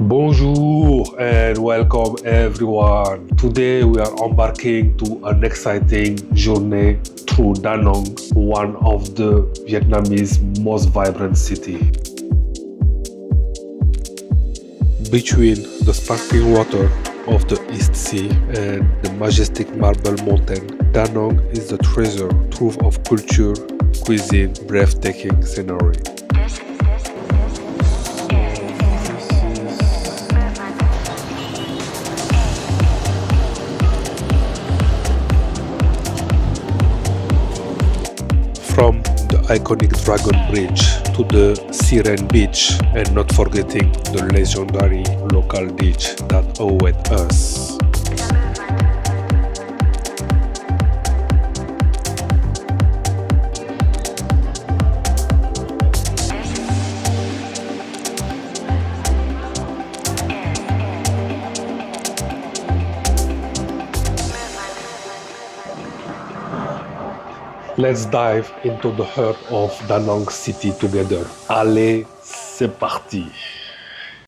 Bonjour and welcome everyone. Today we are embarking to an exciting journey through Danang, one of the Vietnamese most vibrant cities. Between the sparkling water of the East Sea and the majestic marble mountain, Danang is the treasure trove of culture, cuisine, breathtaking scenery. From the iconic Dragon Bridge to the Siren Beach, and not forgetting the legendary local dish that await us. Let's dive into the heart of Danang City together. Allez, c'est parti!